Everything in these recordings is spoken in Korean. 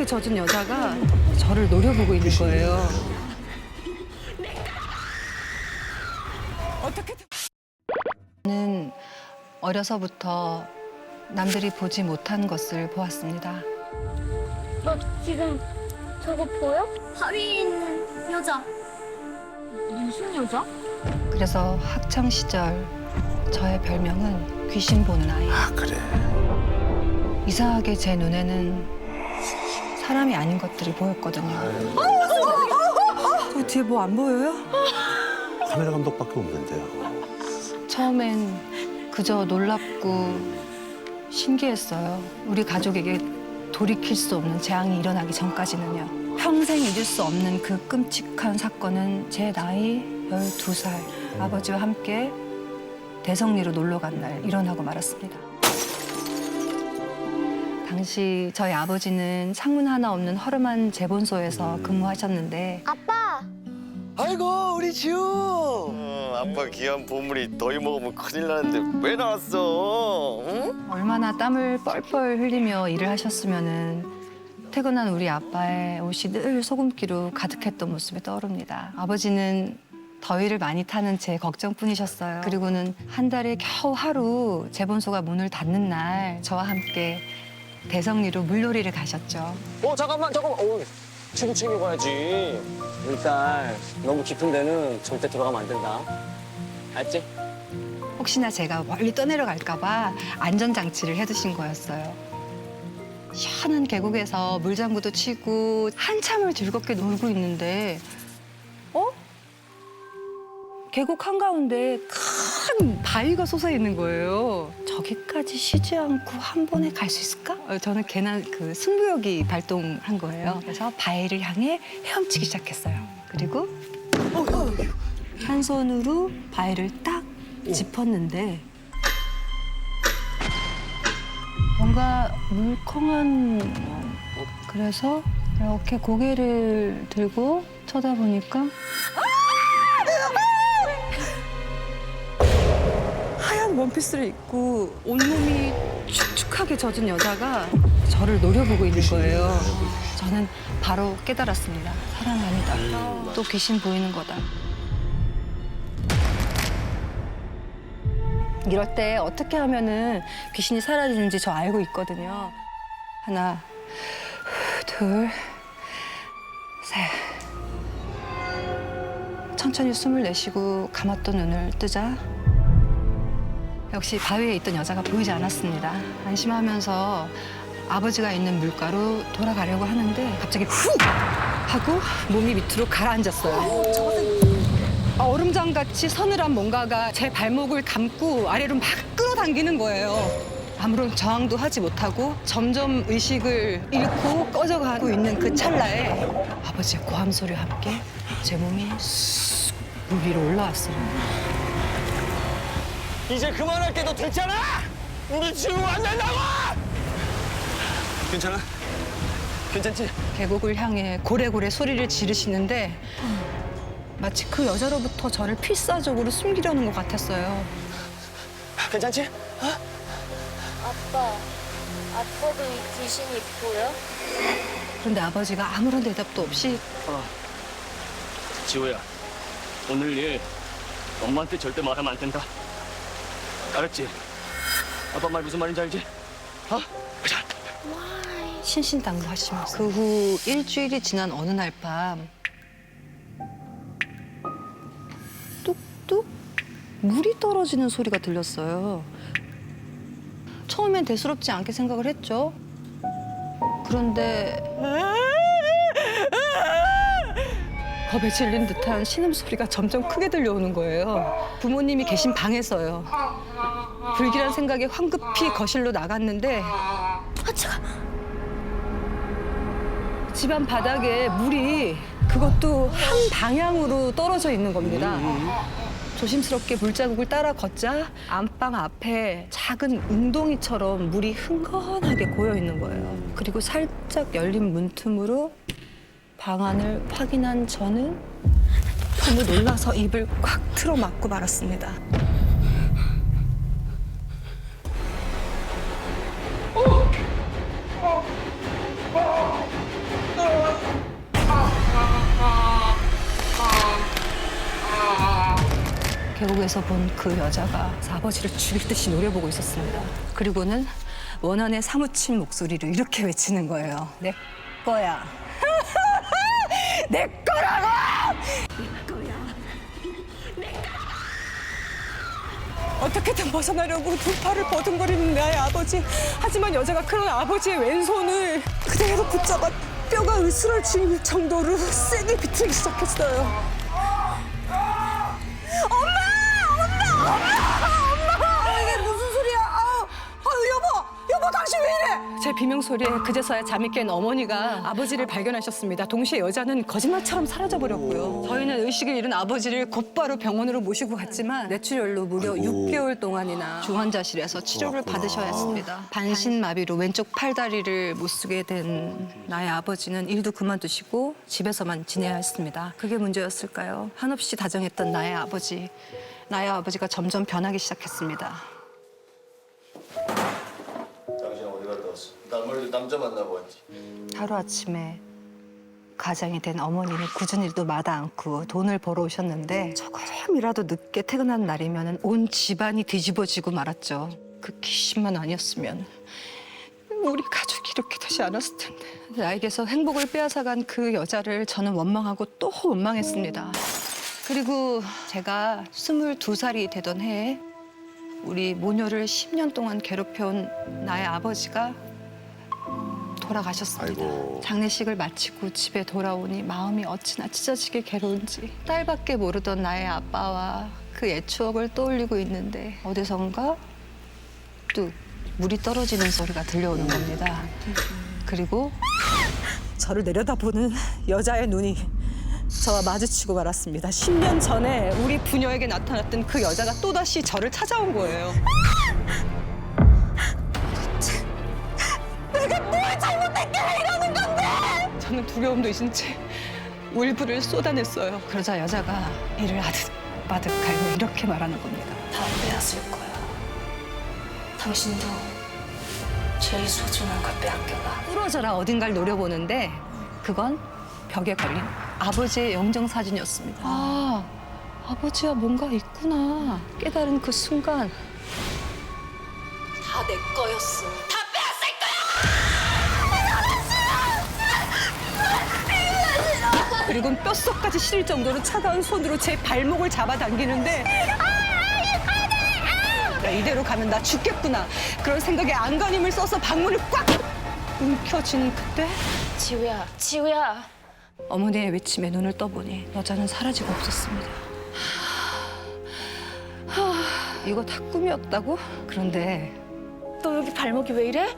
젖은 여자가 저를 노려보고 있는 거예요. 저는 어려서부터 남들이 보지 못한 것을 보았습니다. 너 지금 저거 보여? 바위에 있는 여자. 무슨 여자? 그래서 학창 시절 저의 별명은 귀신 보는 아이. 아, 그래. 이상하게 제 눈에는 사람이 아닌 것들이 보였거든요. 저 뒤에 뭐 안 보여요? 카메라 감독밖에 없는데요. 처음엔 그저 놀랍고 신기했어요. 우리 가족에게 돌이킬 수 없는 재앙이 일어나기 전까지는요. 평생 잊을 수 없는 그 끔찍한 사건은 제 나이 12살 아버지와 함께 대성리로 놀러 간 날 일어나고 말았습니다. 당시 저희 아버지는 창문 하나 없는 허름한 재본소에서 근무하셨는데 아빠! 아이고 우리 지우. 아빠 귀한 보물이 더위 먹으면 큰일 나는데 왜 나왔어? 응? 얼마나 땀을 뻘뻘 흘리며 일을 하셨으면은 퇴근한 우리 아빠의 옷이 늘 소금기로 가득했던 모습이 떠오릅니다. 아버지는 더위를 많이 타는 제 걱정뿐이셨어요. 그리고는 한 달에 겨우 하루 재본소가 문을 닫는 날 저와 함께 대성리로 물놀이를 가셨죠. 잠깐만. 친구 챙겨가야지. 일단 너무 깊은 데는 절대 들어가면 안 된다. 알지? 혹시나 제가 멀리 떠내려갈까 봐 안전장치를 해두신 거였어요. 시원한 계곡에서 물장구도 치고 한참을 즐겁게 놀고 있는데 계곡 한가운데 큰 바위가 솟아 있는 거예요. 저기까지 쉬지 않고 한 번에 갈 수 있을까? 저는 괜한 그 승부욕이 발동한 거예요. 그래서 바위를 향해 헤엄치기 시작했어요. 그리고 한 손으로 바위를 딱 짚었는데 뭔가 물컹한 그래서 이렇게 고개를 들고 쳐다보니까 하얀 원피스를 입고 온몸이 축축하게 젖은 여자가 저를 노려보고 있는 거예요. 저는 바로 깨달았습니다. 사람이 아니다. 또 귀신 보이는 거다. 이럴 때 어떻게 하면은 귀신이 사라지는지 저 알고 있거든요. 하나, 둘, 셋. 천천히 숨을 내쉬고 감았던 눈을 뜨자 역시 바위에 있던 여자가 보이지 않았습니다. 안심하면서 아버지가 있는 물가로 돌아가려고 하는데 갑자기 후! 하고 몸이 밑으로 가라앉았어요. 얼음장같이 서늘한 뭔가가 제 발목을 감고 아래로 막 끌어당기는 거예요. 아무런 저항도 하지 못하고 점점 의식을 잃고 꺼져가고 있는 그 찰나에 아버지의 고함 소리와 함께 제 몸이 쑥 물 위로 올라왔어요. 이제 그만할 때도 됐잖아. 우리 지우 안 된다고. 괜찮아? 괜찮지? 계곡을 향해 고래고래 소리를 지르시는데 마치 그 여자로부터 저를 필사적으로 숨기려는 것 같았어요. 괜찮지? 아빠, 아빠도 이 귀신이 보여? 그런데 아버지가 아무런 대답도 없이 지우야, 오늘 일 엄마한테 절대 말하면 안 된다. 알았지? 아빠 말 무슨 말인지 알지? 가자. 신신당부하시면서 그 후 일주일이 지난 어느 날 밤 뚝뚝 물이 떨어지는 소리가 들렸어요. 처음엔 대수롭지 않게 생각을 했죠. 그런데 겁에 질린 듯한 신음소리가 점점 크게 들려오는 거예요. 부모님이 계신 방에서요. 불길한 생각에 황급히 거실로 나갔는데 집안 바닥에 물이 그것도 한 방향으로 떨어져 있는 겁니다. 조심스럽게 물자국을 따라 걷자 안방 앞에 작은 웅덩이처럼 물이 흥건하게 고여 있는 거예요. 그리고 살짝 열린 문틈으로 방 안을 확인한 저는 너무 놀라서 입을 꽉 틀어 막고 말았습니다. 계곡에서 본 그 여자가 아버지를 죽일 듯이 노려보고 있었습니다. 그리고는 원한의 사무친 목소리로 이렇게 외치는 거예요. 내 거야. 내 거라고! 어떻게든 벗어나려고 두 팔을 버둥거리는 나의 아버지. 하지만 여자가 그런 아버지의 왼손을 그대로 붙잡아 뼈가 으스러질 정도로 세게 비틀기 시작했어요. 이게 무슨 소리야? 여보, 당신 왜 이래? 제 비명 소리에 그제서야 잠이 깬 어머니가 아버지를 발견하셨습니다. 동시에 여자는 거짓말처럼 사라져버렸고요. 저희는 의식을 잃은 아버지를 곧바로 병원으로 모시고 갔지만 뇌출혈로 무려 아이고. 6개월 동안이나 중환자실에서 치료를 그렇구나. 받으셔야 했습니다. 반신마비로 왼쪽 팔다리를 못 쓰게 된 나의 아버지는 일도 그만두시고 집에서만 지내야 했습니다. 그게 문제였을까요? 한없이 다정했던 나의 아버지. 나의 아버지가 점점 변하기 시작했습니다. 당신 어디 갔다 왔어? 남자 만나고 왔지. 하루아침에 가장이 된 어머니는 굳은 일도 마다 않고 돈을 벌어 오셨는데 조금이라도 늦게 퇴근한 날이면 온 집안이 뒤집어지고 말았죠. 그 귀신만 아니었으면 우리 가족이 이렇게 되지 않았을 텐데. 나에게서 행복을 빼앗아간 그 여자를 저는 원망하고 또 원망했습니다. 그리고 제가 22살이 되던 해에 우리 모녀를 10년 동안 괴롭혀온 나의 아버지가 돌아가셨습니다. 아이고. 장례식을 마치고 집에 돌아오니 마음이 어찌나 찢어지게 괴로운지 딸밖에 모르던 나의 아빠와 그 옛 추억을 떠올리고 있는데 어디선가 뚝 물이 떨어지는 소리가 들려오는 겁니다. 그리고 저를 내려다보는 여자의 눈이 저와 마주치고 말았습니다. 10년 전에 우리 부녀에게 나타났던 그 여자가 또다시 저를 찾아온 거예요. 내가 뭘 잘못했길래 이러는 건데! 저는 두려움도 잊은 채 울분을 쏟아냈어요. 그러자 여자가 이를 아득바득 갈며 이렇게 말하는 겁니다. 다 빼앗을 거야. 당신도 제일 소중한 걸 빼앗겨가. 부러져라 어딘가를 노려보는데 그건 벽에 걸린 아버지의 영정사진이었습니다. 아, 아버지와 뭔가 있구나. 깨달은 그 순간 다 내 거였어. 그리고 뼛속까지 시릴 정도로 차가운 손으로 제 발목을 잡아당기는데 야, 이대로 가면 나 죽겠구나. 그런 생각에 안간힘을 써서 방문을 꽉 움켜쥐는 그때 지우야. 어머니의 외침에 눈을 떠보니 여자는 사라지고 없었습니다. 이거 다 꿈이었다고? 그런데 너 여기 발목이 왜 이래?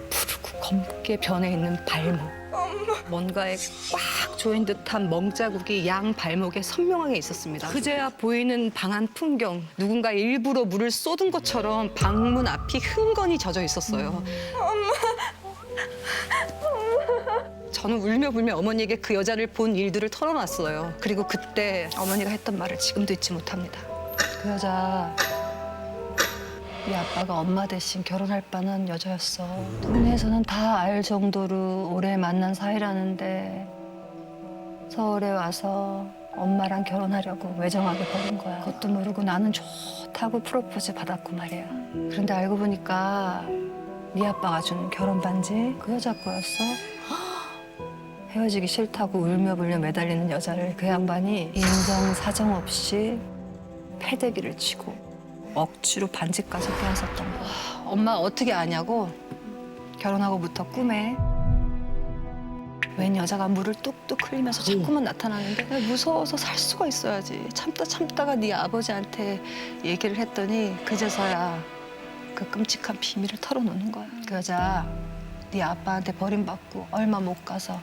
푸르고 검게 변해 있는 발목. 뭔가에 꽉 조인 듯한 멍자국이 양 발목에 선명하게 있었습니다. 그제야 보이는 방안 풍경. 누군가 일부러 물을 쏟은 것처럼 방문 앞이 흥건히 젖어 있었어요. 저는 울며 불며 어머니에게 그 여자를 본 일들을 털어놨어요. 그리고 그때 어머니가 했던 말을 지금도 잊지 못합니다. 그 여자 네 아빠가 엄마 대신 결혼할 뻔한 여자였어. 동네에서는 다 알 정도로 오래 만난 사이라는데 서울에 와서 엄마랑 결혼하려고 외정하게 버린 거야. 그것도 모르고 나는 좋다고 프로포즈 받았고 말이야. 그런데 알고 보니까 네 아빠가 준 결혼 반지 그 여자 거였어. 헤어지기 싫다고 울며 불며 매달리는 여자를 그 양반이 인정 사정 없이 패대기를 치고 억지로 반지까지 빼앗았던 거야. 엄마 어떻게 아냐고? 결혼하고부터 꿈에 웬 여자가 물을 뚝뚝 흘리면서 자꾸만 나타나는데 내가 무서워서 살 수가 있어야지. 참다가 네 아버지한테 얘기를 했더니 그제서야 그 끔찍한 비밀을 털어놓는 거야. 그 여자 네 아빠한테 버림받고 얼마 못 가서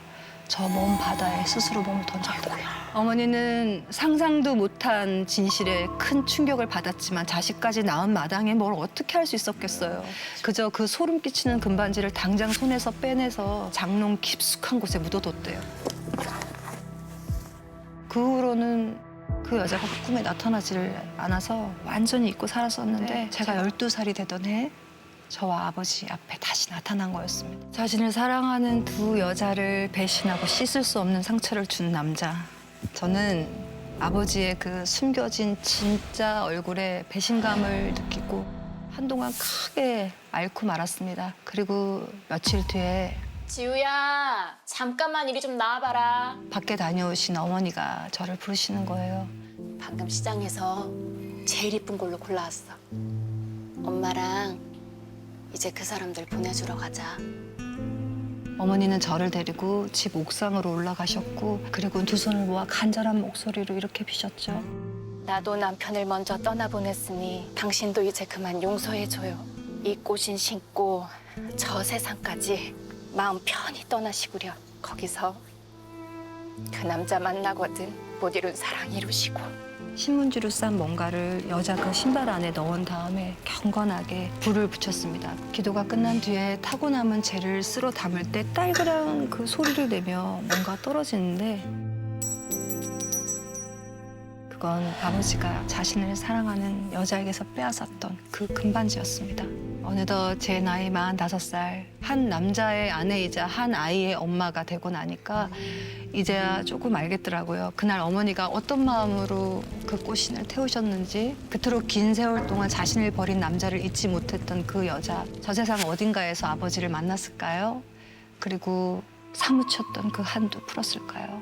저 먼 바다에 스스로 몸을 던졌다. 어머니는 상상도 못한 진실에 큰 충격을 받았지만 자식까지 낳은 마당에 뭘 어떻게 할 수 있었겠어요. 그저 그 소름 끼치는 금반지를 당장 손에서 빼내서 장롱 깊숙한 곳에 묻어뒀대요. 그 후로는 그 여자가 꿈에 나타나지를 않아서 완전히 잊고 살았었는데 제가 12살이 되던 해 저와 아버지 앞에 다시 나타난 거였습니다. 자신을 사랑하는 두 여자를 배신하고 씻을 수 없는 상처를 준 남자. 저는 아버지의 그 숨겨진 진짜 얼굴에 배신감을 느끼고 한동안 크게 앓고 말았습니다. 그리고 며칠 뒤에 지우야, 잠깐만 이리 좀 나와봐라. 밖에 다녀오신 어머니가 저를 부르시는 거예요. 방금 시장에서 제일 이쁜 걸로 골라왔어. 엄마랑 이제 그 사람들 보내주러 가자. 어머니는 저를 데리고 집 옥상으로 올라가셨고 그리고 두 손을 모아 간절한 목소리로 이렇게 비셨죠. 나도 남편을 먼저 떠나보냈으니 당신도 이제 그만 용서해줘요. 이 꽃인 신고 저 세상까지 마음 편히 떠나시구려. 거기서 그 남자 만나거든 못 이룬 사랑 이루시고. 신문지로 싼 뭔가를 여자 그 신발 안에 넣은 다음에 경건하게 불을 붙였습니다. 기도가 끝난 뒤에 타고 남은 재를 쓸어 담을 때 딸그랑 그 소리를 내며 뭔가 떨어지는데 그건 아버지가 자신을 사랑하는 여자에게서 빼앗았던 그 금반지였습니다. 어느덧 제 나이 45살, 한 남자의 아내이자 한 아이의 엄마가 되고 나니까 이제야 조금 알겠더라고요. 그날 어머니가 어떤 마음으로 그 꽃신을 태우셨는지, 그토록 긴 세월 동안 자신을 버린 남자를 잊지 못했던 그 여자, 저 세상 어딘가에서 아버지를 만났을까요? 그리고 사무쳤던 그 한도 풀었을까요?